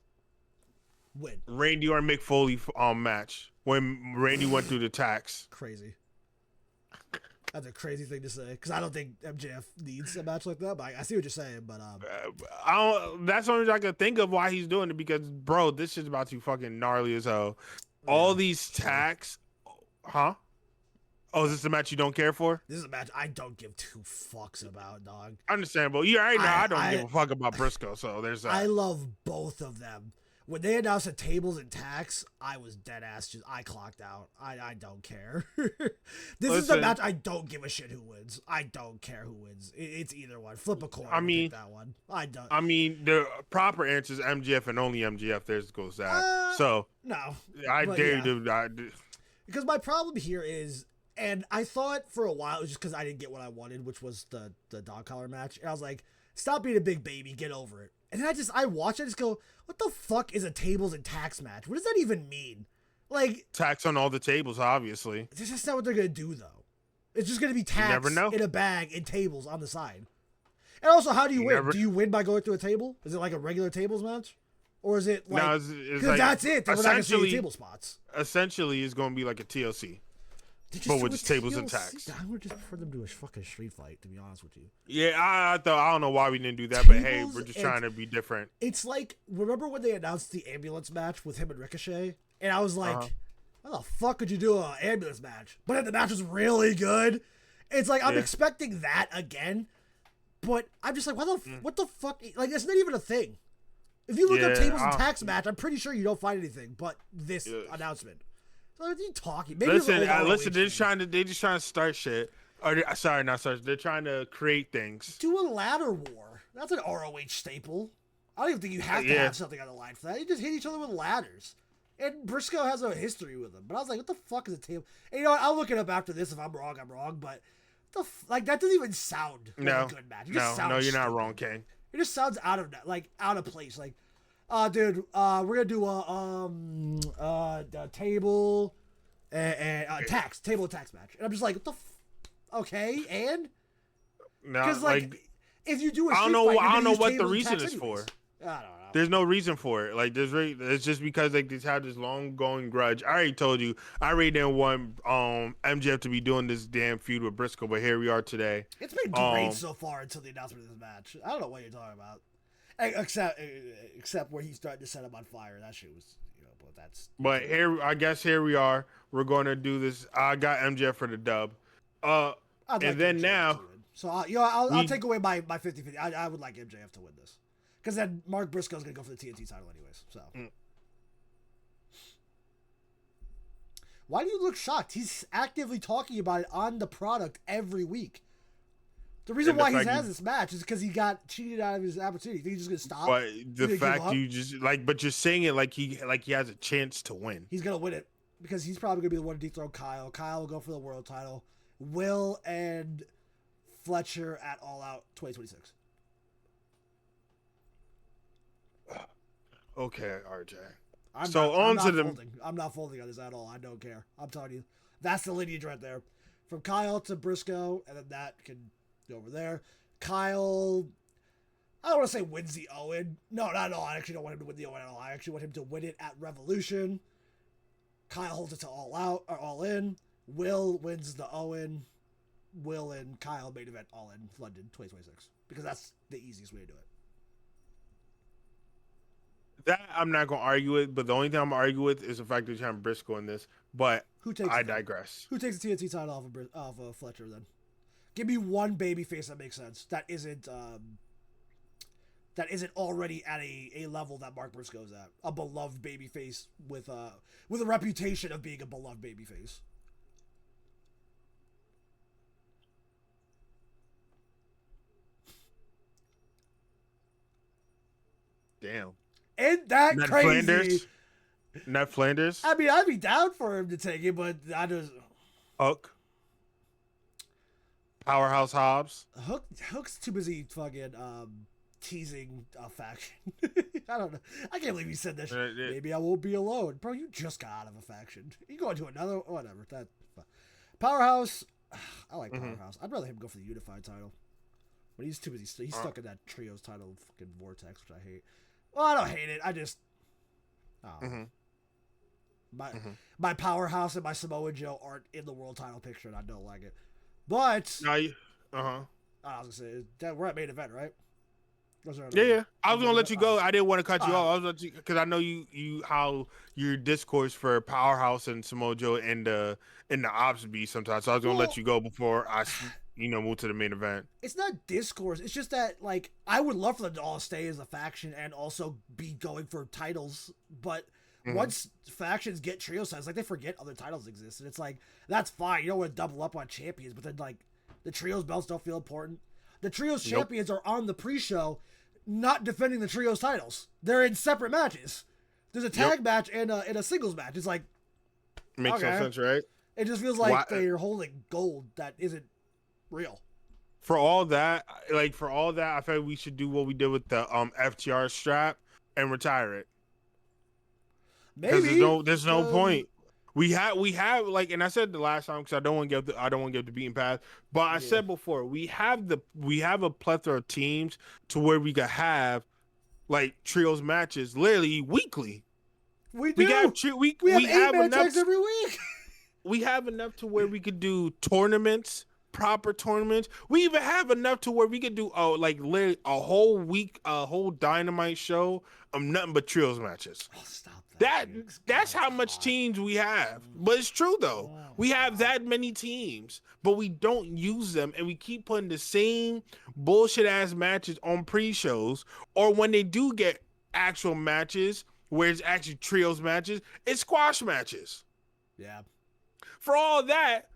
win. Randy or Mick Foley match when Randy went through the tax. Crazy. That's a crazy thing to say because I don't think MJF needs a match like that. But I see what you're saying. But that's the only reason I can think of why he's doing it because, bro, this shit's about to be fucking gnarly as hell. All these tax, huh? Oh, is this a match you don't care for? This is a match I don't give two fucks about, dog. Understandable. You already know I don't give a fuck about Briscoe, so there's that. I love both of them. When they announced the tables and tax, I was dead ass. I clocked out. I don't care. This is a match I don't give a shit who wins. I don't care who wins. It's either one. Flip a coin. I mean, pick that one. I don't. I mean, the proper answer is MJF and only MJF. There goes that. So no, I dare you to. Because my problem here is, and I thought for a while it was just because I didn't get what I wanted, which was the dog collar match. And I was like, stop being a big baby, get over it. And then I watch it, I just go, what the fuck is a tables and tax match? What does that even mean? Like, tax on all the tables, obviously. That's just not what they're gonna do, though. It's just gonna be tax in a bag and tables on the side. And also, how do you win? Do you win by going through a table? Is it like a regular tables match, or is it like? No, it's like, that's it. Then we're not gonna see table spots. Essentially, it's gonna be like a TLC. But with tables and tax. I would just prefer them to do a fucking street fight, to be honest with you. Yeah, I don't know why we didn't do that, but hey, we're just trying to be different. It's like, remember when they announced the ambulance match with him and Ricochet? And I was like, how the fuck could you do an ambulance match? But then the match was really good. It's like, I'm expecting that again, but I'm just like, what the fuck? Like, it's not even a thing. If you look up tables and tax match, I'm pretty sure you don't find anything but this announcement. What are you talking? Maybe listen. They're just trying to start shit. Or sorry, not start. They're trying to create things. Do a ladder war. That's an ROH staple. I don't even think you have to have something on the line for that. You just hit each other with ladders. And Briscoe has a history with them. But I was like, what the fuck is a table? And you know what? I'll look it up after this. If I'm wrong, I'm wrong. But that doesn't even sound like a good match. No, you're not wrong, King. It just sounds out of place. Like, dude, we're gonna do a table and tax table and tax match, and I'm just like, what the okay, and because if you do a I don't know what the reason is for. I don't know. There's no reason for it. Like it's just because they just have this long going grudge. I already told you. I already didn't want MJF to be doing this damn feud with Briscoe, but here we are today. It's been great so far until the announcement of this match. I don't know what you're talking about. Except where he's starting to set him on fire. That shit was, but that's. But here, I guess here we are. We're going to do this. I got MJF for the dub. I'd And like then MJF now to win. So I'll we take away my 50-50. I would like MJF to win this. Because then Mark Briscoe's going to go for the TNT title anyways. So. Why do you look shocked? He's actively talking about it on the product every week. The reason why he has this match is because he got cheated out of his opportunity. Think he's just gonna stop? But the fact you just but you're saying it like he has a chance to win. He's gonna win it because he's probably gonna be the one to dethrone Kyle. Kyle will go for the world title. Will and Fletcher at All Out 2026. Okay, RJ. I'm not folding on this at all. I don't care. I'm telling you, that's the lineage right there, from Kyle to Briscoe, and then that can go over there. Kyle, I don't want to say wins the Owen. No, not at all. I actually don't want him to win the Owen at all. I actually want him to win it at Revolution. Kyle holds it to All Out or All In. Will wins the Owen. Will and Kyle main event All In London 2026 because that's the easiest way to do it. That I'm not gonna argue with, but the only thing I'm gonna argue with is the fact that you have Briscoe in this. But I digress. Who takes the TNT title off of Fletcher then? Give me one babyface that makes sense. That isn't already at a level that Mark Briscoe's at. A beloved babyface with a reputation of being a beloved babyface. Damn. Ain't that Ned crazy? Flanders? Ned Flanders? I mean, I'd be down for him to take it, but I just... Hook? Powerhouse Hobbs? Hook's too busy fucking teasing a faction. I don't know. I can't believe you said that shit. Maybe I won't be alone. Bro, you just got out of a faction. You go into another... Whatever. Powerhouse... I like Powerhouse. I'd rather him go for the Unified title. But he's too busy. He's stuck in that Trios title fucking vortex, which I hate. Well, I don't hate it. I just... My Powerhouse and my Samoa Joe aren't in the world title picture, and I don't like it. But... I was going to say, we're at main event, right? Yeah. I was going to let you go. I didn't want to cut you off. I was because I know you how your discourse for Powerhouse and Samoa Joe in the ops be sometimes. So I was going to let you go before I... move to the main event. It's not discourse. It's just that, like, I would love for them to all stay as a faction and also be going for titles. But once factions get trio sides, like, they forget other titles exist. And it's like, that's fine. You don't want to double up on champions. But then, like, the trios belts don't feel important. The trios champions are on the pre-show not defending the trios titles. They're in separate matches. There's a tag match and a singles match. It's like... Makes no sense, right? It just feels like they're holding gold that isn't real. For all that, I feel like we should do what we did with the FTR strap and retire it. Maybe there's no point. We have like, and I said the last time because I don't want to give the beaten path. But I said before we have a plethora of teams to where we could have like trios matches literally weekly. We do. We have enough every week. We have enough to where we could do tournaments. Proper tournaments. We even have enough to where we could do literally a whole week, a whole Dynamite show of nothing but trios matches. Oh, stop that's how much teams we have. But it's true though. We have that many teams, but we don't use them, and we keep putting the same bullshit ass matches on pre-shows, or when they do get actual matches where it's actually trios matches, it's squash matches. Yeah. For all that,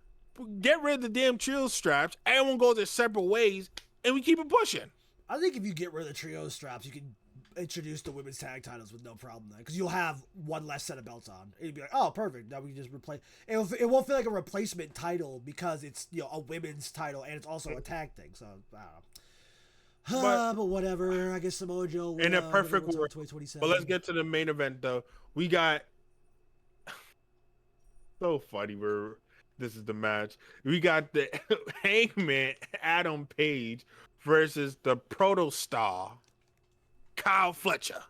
get rid of the damn trio straps. Everyone goes their separate ways, and we keep it pushing. I think if you get rid of the trio straps, you can introduce the women's tag titles with no problem then, because you'll have one less set of belts on. It'd be like, oh, perfect. Now we can just replace. It won't feel like a replacement title because it's a women's title and it's also a tag thing. So I don't know. But whatever. I guess Samoa Joe will, in a perfect world. 2027. But let's get to the main event though. We got so funny. This is the match. We got the Hangman Adam Page versus the Proto Star Kyle Fletcher.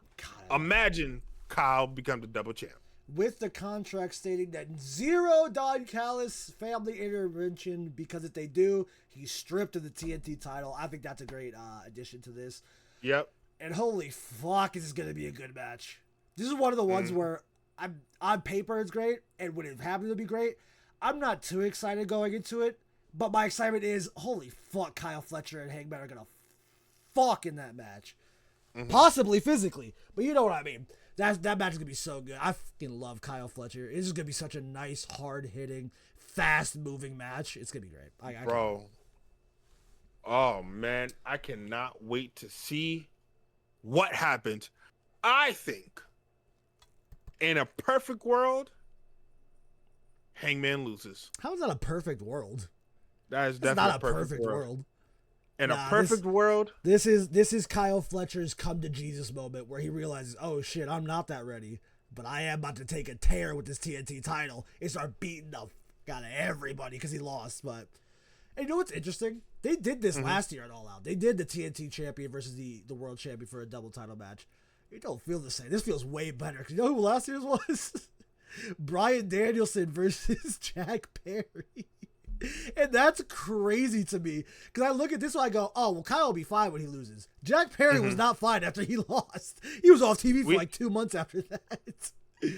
Imagine Kyle become the double champ. With the contract stating that zero Don Callis family intervention, because if they do, he's stripped of the TNT title. I think that's a great addition to this. Yep. And holy fuck, is this going to be a good match. This is one of the ones where on paper it's great, and when it happens it'll be great. I'm not too excited going into it, But my excitement is, holy fuck, Kyle Fletcher and Hangman are gonna fuck in that match. Possibly physically, but you know what I mean. That match is gonna be so good. I fucking love Kyle Fletcher. This is gonna be such a nice, hard-hitting, fast-moving match. It's gonna be great. Bro. Oh, man. I cannot wait to see what happens. I think in a perfect world, Hangman loses. How is that a perfect world? That is That's definitely not a perfect world. In a perfect world, this is Kyle Fletcher's come to Jesus moment where he realizes, oh shit, I'm not that ready, but I am about to take a tear with this TNT title and start beating the fuck out of everybody because he lost. But and you know what's interesting? They did this last year at All Out. They did the TNT champion versus the world champion for a double title match. It don't feel the same. This feels way better. Cause you know who last year's was? Bryan Danielson versus Jack Perry. And that's crazy to me. Because I look at this one, I go, oh, well, Kyle will be fine when he loses. Jack Perry was not fine after he lost. He was off TV for like 2 months after that.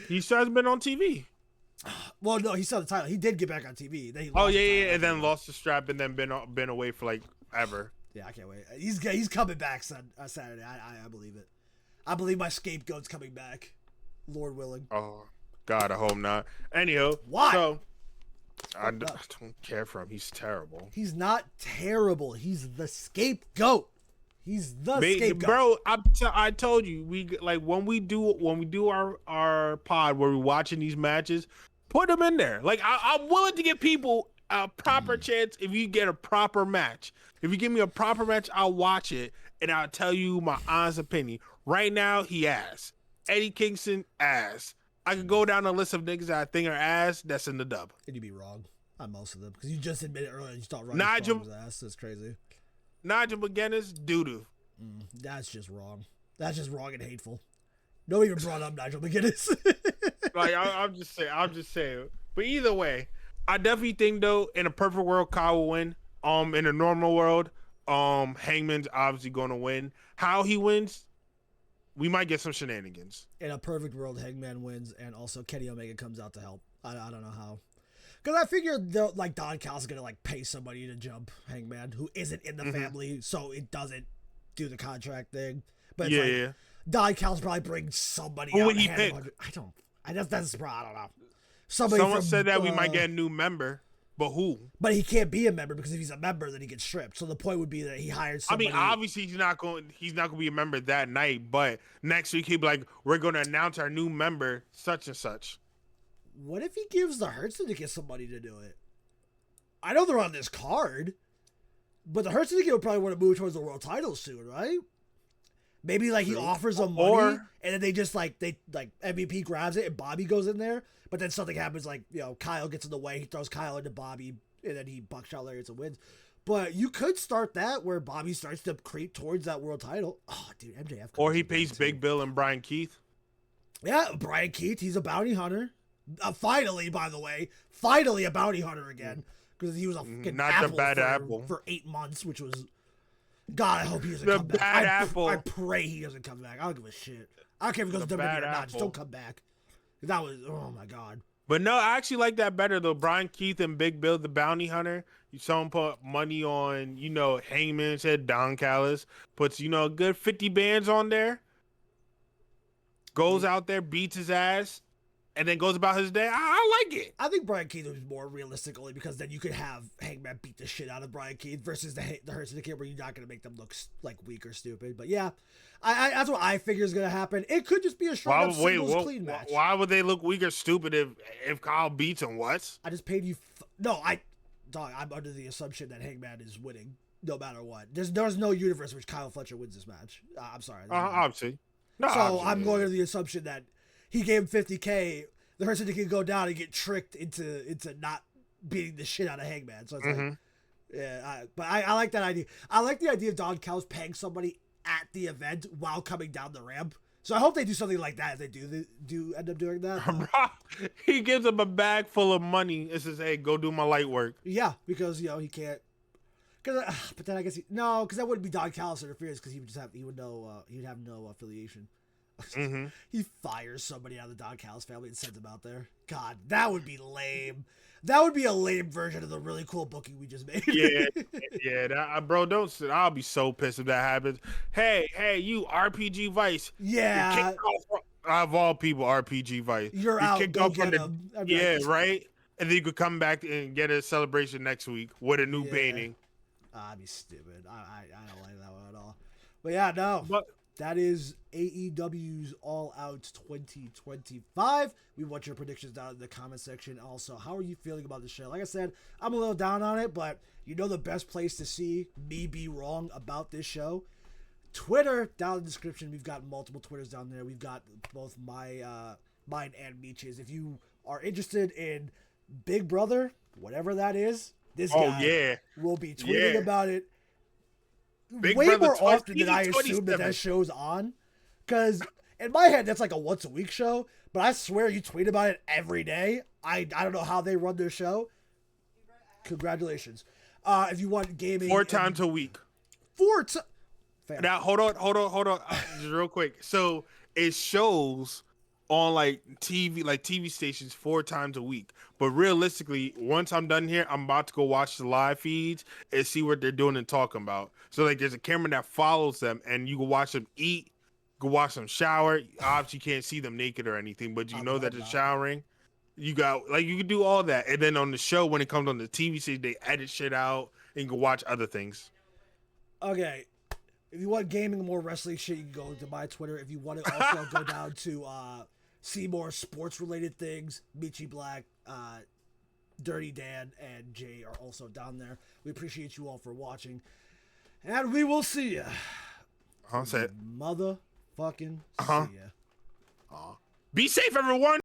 He still hasn't been on TV. Well, no, he saw the title. He did get back on TV. Then he lost and then lost the strap and then been away for like ever. Yeah, I can't wait. He's coming back Saturday. I believe it. I believe my scapegoat's coming back. Lord willing. Oh, God, I hope not. Anyhow, why? So, I don't care for him. He's terrible. He's not terrible. He's the scapegoat. He's the scapegoat. Bro, I told you, we like when we do our pod where we're watching these matches, put them in there. Like I'm willing to give people a proper chance if you get a proper match. If you give me a proper match, I'll watch it and I'll tell you my honest opinion. Right now, he ass. Eddie Kingston ass. I could go down a list of niggas that I think are ass. That's in the dub. And you'd be wrong on most of them because you just admitted earlier you thought Nigel ass. That's crazy. Nigel McGuinness, doo-doo. That's just wrong. That's just wrong and hateful. No one even brought up Nigel McGuinness. Like I'm just saying. But either way, I definitely think though, in a perfect world, Kyle will win. In a normal world, Hangman's obviously going to win. How he wins, we might get some shenanigans. In a perfect world, Hangman wins, and also Kenny Omega comes out to help. I don't know how. Because I figured like Don Callis going to like pay somebody to jump Hangman who isn't in the family, so it doesn't do the contract thing. But it's Don Callis probably brings somebody who out. Would he pick? I don't know. Someone said that we might get a new member. But who? But he can't be a member because if he's a member, then he gets stripped. So the point would be that he hired somebody. I mean, obviously he's not going to be a member that night. But next week he'd be like, "We're going to announce our new member, such and such." What if he gives the Hurt Syndicate somebody to do it? I know they're on this card, but the Hurt Syndicate would probably want to move towards the world title soon, right? Maybe like he offers them money, and then they just like MVP grabs it and Bobby goes in there. But then something happens, like, you know, Kyle gets in the way, he throws Kyle into Bobby, and then he buckshot Lariats and wins. But you could start that where Bobby starts to creep towards that world title. Oh, dude, MJF. Or he pays Big Bill and Brian Keith. Yeah, Brian Keith, he's a bounty hunter. Finally, by the way, finally a bounty hunter again. Because he was a fucking apple for 8 months, which was... God, I hope he doesn't come back. I pray he doesn't come back. I don't give a shit. I don't care if he goes to WWE or not. Just don't come back. That was, oh my God. But no, I actually like that better though. Brian Keith and Big Bill, the bounty hunter. Someone put money on, you know, Hangman said Don Callis puts, you know, a good 50 bands on there. Goes out there, beats his ass, and then goes about his day. I like it. I think Brian Keith was more realistic only because then you could have Hangman beat the shit out of Brian Keith versus the Hurt Syndicate where you're not going to make them look like weak or stupid. But yeah, I that's what I figure is going to happen. It could just be a straight up singles clean match. Why would they look weak or stupid if Kyle beats him? What? I just paid you. I'm under the assumption that Hangman is winning no matter what. There's no universe in which Kyle Fletcher wins this match. I'm sorry. Obviously. No, so obviously, I'm going under the assumption that he gave him $50K. The Hurt Syndicate can go down and get tricked into not beating the shit out of Hangman. So it's like, yeah. But I like that idea. I like the idea of Don Callis paying somebody at the event while coming down the ramp. So I hope they do something like that. If they do end up doing that. He gives him a bag full of money and says, "Hey, go do my light work." Yeah, because you know he can't. But then I guess because that wouldn't be Don Callis interference because he would have no affiliation. Mm-hmm. He fires somebody out of the Doghouse family and sends him out there. God, that would be lame. That would be a lame version of the really cool booking we just made. Yeah, yeah, bro, don't sit. I'll be so pissed if that happens. Hey, you RPG Vice, you're Yeah, kicked off. Of all people, RPG Vice, you're you're out. kicked Go off from get the. him. I'd be Yeah, like, right. And then you could come back and get a celebration next week with a new yeah. painting. I'd be stupid. I don't like that one at all. But yeah, no. But That is AEW's All Out 2025. We want your predictions down in the comment section. Also, how are you feeling about the show? Like I said, I'm a little down on it, but you know the best place to see me be wrong about this show? Twitter, down in the description. We've got multiple Twitters down there. We've got both mine and Meech's. If you are interested in Big Brother, whatever that is, this guy will be tweeting about it Big way Brother more often than I 2027. assume that show's on. Because in my head, that's like a once a week show. But I swear you tweet about it every day. I don't know how they run their show. Congratulations. If you want gaming. 4 times a week. 4 times. Now, hold on. Just real quick. So it shows on like TV stations 4 times a week. But realistically, once I'm done here, I'm about to go watch the live feeds and see what they're doing and talking about. So like there's a camera that follows them and you can watch them eat, go watch them shower. Obviously you can't see them naked or anything, but you know that they're showering. You can do all that. And then on the show, when it comes on the TV station, they edit shit out and you can watch other things. Okay. If you want gaming and more wrestling shit, you can go to my Twitter. If you want to also go down to see more sports related things, Michi Black, Dirty Dan, and Jay are also down there. We appreciate you all for watching. And we will see ya. Say it. Motherfucking see ya. Be safe, everyone.